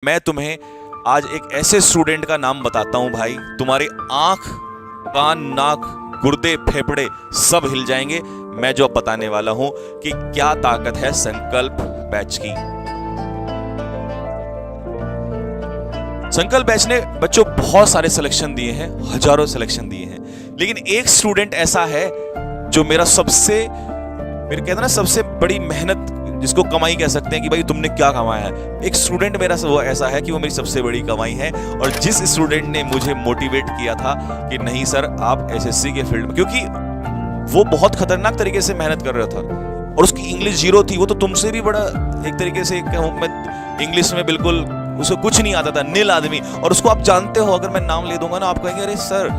मैं तुम्हें आज एक ऐसे स्टूडेंट का नाम बताता हूं भाई, तुम्हारी आंख, कान, नाक, गुर्दे, फेफड़े सब हिल जाएंगे। मैं जो अब बताने वाला हूं कि क्या ताकत है संकल्प बैच की। संकल्प बैच ने बच्चों बहुत सारे सिलेक्शन दिए हैं, हजारों सिलेक्शन दिए हैं, लेकिन एक स्टूडेंट ऐसा है जो मेरे कहते हैं ना सबसे बड़ी मेहनत, जिसको कमाई कह सकते हैं कि भाई तुमने क्या कमाया है। एक स्टूडेंट मेरा वो ऐसा है कि वो मेरी सबसे बड़ी कमाई है। और जिस स्टूडेंट ने मुझे मोटिवेट किया था कि नहीं सर आप एसएससी के फील्ड में, क्योंकि वो बहुत खतरनाक तरीके से मेहनत कर रहा था और उसकी इंग्लिश जीरो थी। वो तो तुमसे भी बड़ा एक तरीके से मैं इंग्लिश में बिल्कुल उसे कुछ नहीं आता था, नील आदमी। और उसको आप जानते हो, अगर मैं नाम ले दूंगा ना आप कहेंगे अरे सर।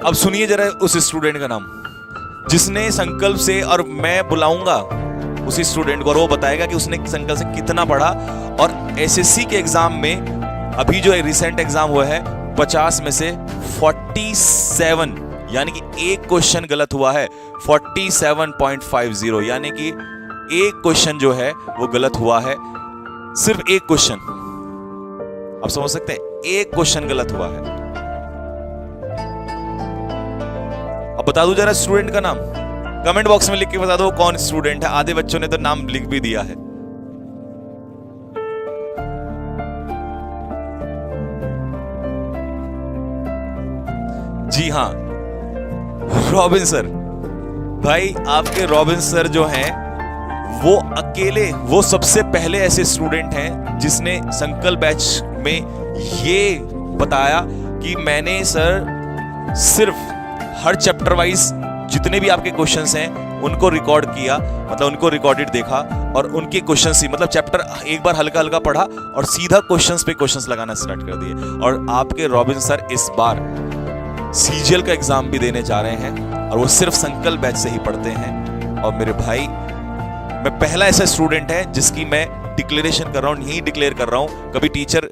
अब सुनिए जरा उस स्टूडेंट का नाम जिसने संकल्प से, और मैं बुलाऊंगा उसी स्टूडेंट को और वो बताएगा कि उसने संकल्प से कितना पढ़ा। और एसएससी के एग्जाम में अभी जो रिसेंट एग्जाम हुआ है 50 में से 47, यानी कि एक क्वेश्चन गलत हुआ है। 47.50 यानी कि एक क्वेश्चन जो है वो गलत हुआ है, सिर्फ एक क्वेश्चन। आप समझ सकते हैं, एक क्वेश्चन गलत हुआ है। अब बता दो जरा स्टूडेंट का नाम, कमेंट बॉक्स में लिख के बता दो कौन स्टूडेंट है। आधे बच्चों ने तो नाम लिख भी दिया है। जी हां, रॉबिन सर। भाई आपके रॉबिन सर जो हैं वो अकेले, वो सबसे पहले ऐसे स्टूडेंट हैं जिसने संकल्प बैच में ये बताया कि मैंने सर सिर्फ हर चैप्टर वाइज जितने भी आपके क्वेश्चंस हैं उनको रिकॉर्ड किया, मतलब उनको रिकॉर्डेड देखा और उनके क्वेश्चंस ही, मतलब चैप्टर एक बार हल्का हल्का पढ़ा और सीधा क्वेश्चंस पे क्वेश्चंस लगाना स्टार्ट कर दिए। और आपके रॉबिन सर इस बार सीजीएल का एग्जाम भी देने जा रहे हैं और वो सिर्फ संकल्प बैच से ही पढ़ते हैं। और मेरे भाई, मैं पहला ऐसा स्टूडेंट है जिसकी मैं डिक्लेरेशन कर रहा हूं, यही डिक्लेयर कर रहा हूं, कभी टीचर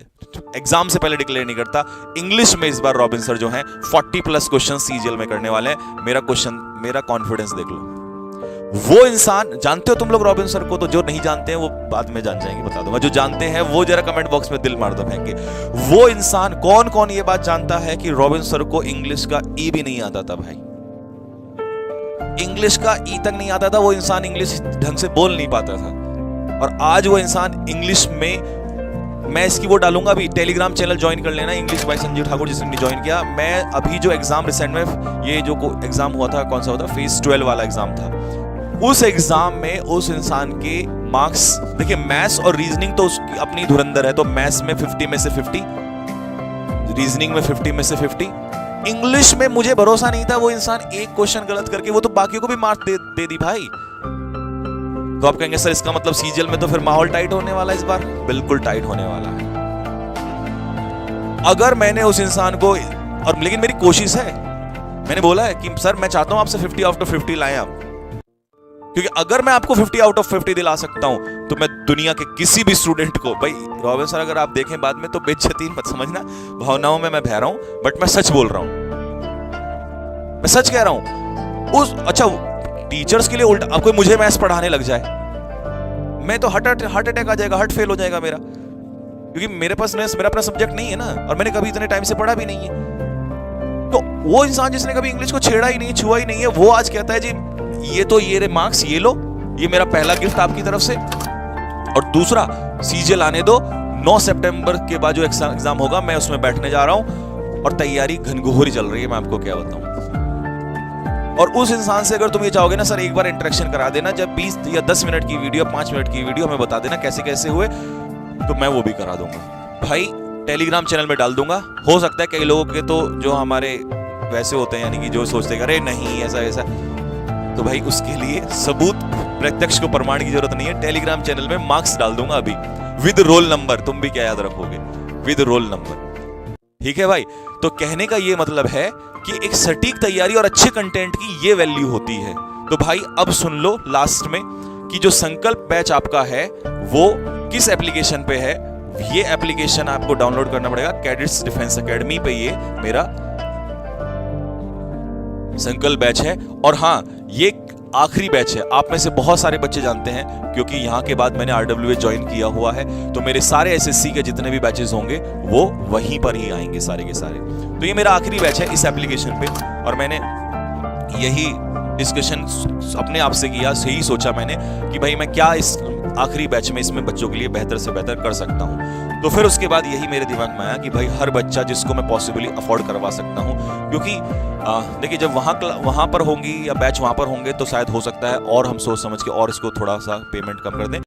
एग्जाम से पहले डिक्लेयर नहीं करता। इंग्लिश में इस बार रॉबिन सर जो हैं 40+ क्वेश्चन सीजीएल में करने वाले हैं। मेरा कॉन्फिडेंस देख लो। वो इंसान, जानते हो तुम लोग रॉबिन सर को, तो जो नहीं जानते हैं वो बाद में जान जाएंगे, बता दूंगा। जो जानते हैं वो जरा कमेंट बॉक्स में दिल मार दो फेंक के। वो इंसान, कौन कौन ये बात जानता है कि रॉबिन सर को इंग्लिश का ई भी नहीं आता था भाई। इंग्लिश का ई तक नहीं आता था। वो इंसान इंग्लिश ढंग से बोल नहीं पाता था और आज वो इंसान इंग्लिश में, मैं इसकी वो डालूंगा अभी, टेलीग्राम चैनल ज्वाइन कर लेना, इंग्लिश बाय संजीव ठाकुर, जिसने ज्वाइन किया। मैं अभी जो एग्जाम रिसेंट में, ये जो एग्जाम हुआ था, कौन सा हुआ था, फेज 12 वाला एग्जाम था, उस एग्जाम में उस इंसान के मार्क्स देखिए। मैथ्स और रीजनिंग तो उसकी अपनी धुरंधर है, तो मैथ्स में 50 में से 50, रीजनिंग में 50 में से 50। इंग्लिश में मुझे भरोसा नहीं था, वो इंसान एक क्वेश्चन गलत करके वो तो बाकियों को भी मार्क्स दे दी भाई। तो आप कहेंगे सर इसका मतलब सीजीएल में तो फिर माहौल टाइट होने वाला है इस बार। बिल्कुल टाइट होने वाला है। अगर मैंने उस इंसान को, और लेकिन मेरी कोशिश है, मैंने बोला है कि सर मैं चाहता हूं आपसे 50 आउट ऑफ 50 लाएं आप, क्योंकि अगर मैं आपको 50 आउट ऑफ 50 दिला सकता हूं तो मैं दुनिया के किसी भी स्टूडेंट को, भाई रॉबिन सर अगर आप देखें बाद में तो बेइज्जती मत समझना, भावनाओं में मैं बह रहा हूं, बट मैं सच बोल रहा हूं, मैं सच कह रहा हूं। अच्छा, टीचर्स के लिए उल्टा, अब कोई मुझे मैथ्स पढ़ाने लग जाए, मैं तो हार्ट अटैक आ जाएगा, हार्ट फेल हो जाएगा मेरा, क्योंकि मेरे पास मेरा अपना सब्जेक्ट नहीं है ना, और मैंने कभी इतने टाइम से पढ़ा भी नहीं है। तो वो इंसान जिसने कभी इंग्लिश को छेड़ा ही नहीं, छुआ ही नहीं है, वो आज कहता है जी ये रे मार्क्स ये लो, ये मेरा पहला गिफ्ट आपकी तरफ से। और दूसरा, सीजीएल आने दो, 9 सितंबर के बाद जो एग्जाम होगा मैं उसमें बैठने जा रहा हूं और तैयारी घनघोरी चल रही है, मैं आपको क्या बताऊं। और उस इंसान से अगर तुम ये चाहोगे ना सर एक बार इंटरेक्शन करा देना, जब 20 या 10 मिनट की वीडियो, 5 मिनट की वीडियो हमें बता देना कैसे कैसे हुए, तो मैं वो भी करा दूंगा भाई। टेलीग्राम चैनल में डाल दूंगा। हो सकता है कई लोगों के तो जो हमारे वैसे होते हैं, यानी कि जो सोचते हैं अरे नहीं ऐसा ऐसा, तो भाई उसके लिए सबूत, प्रत्यक्ष को प्रमाण की जरूरत नहीं है। टेलीग्राम चैनल में मार्क्स डाल दूंगा अभी, विद रोल नंबर। तुम भी क्या याद रखोगे, विद रोल नंबर, ठीक है भाई। तो कहने का ये मतलब है कि एक सटीक तैयारी और अच्छे कंटेंट की ये वैल्यू होती है। तो भाई अब सुन लो लास्ट में कि जो संकल्प बैच आपका है वो किस एप्लीकेशन पे है। ये एप्लीकेशन आपको डाउनलोड करना पड़ेगा, कैडेट्स डिफेंस एकेडमी पे ये मेरा संकल्प बैच है। और हाँ, ये आखिरी बैच है। आप में से बहुत सारे बच्चे जानते हैं क्योंकि यहाँ के बाद मैंने RWA ज्वाइन किया हुआ है, तो मेरे सारे SSC के जितने भी बैचेस होंगे वो वहीं पर ही आएंगे सारे के सारे। तो ये मेरा आखिरी बैच है इस एप्लीकेशन पे, और मैंने यही डिस्कशन अपने आप से किया, यही सोचा मैंने कि भाई मैं क्या इस आखिरी बैच में इसमें बच्चों के लिए बेहतर से बेहतर कर सकता हूँ। तो फिर उसके बाद यही मेरे दिमाग में आया कि भाई हर बच्चा जिसको मैं पॉसिबली अफोर्ड करवा सकता हूँ, क्योंकि देखिए जब वहाँ पर होंगी या बैच वहाँ पर होंगे तो शायद हो सकता है और हम सोच समझ के और इसको थोड़ा सा पेमेंट कम कर दें।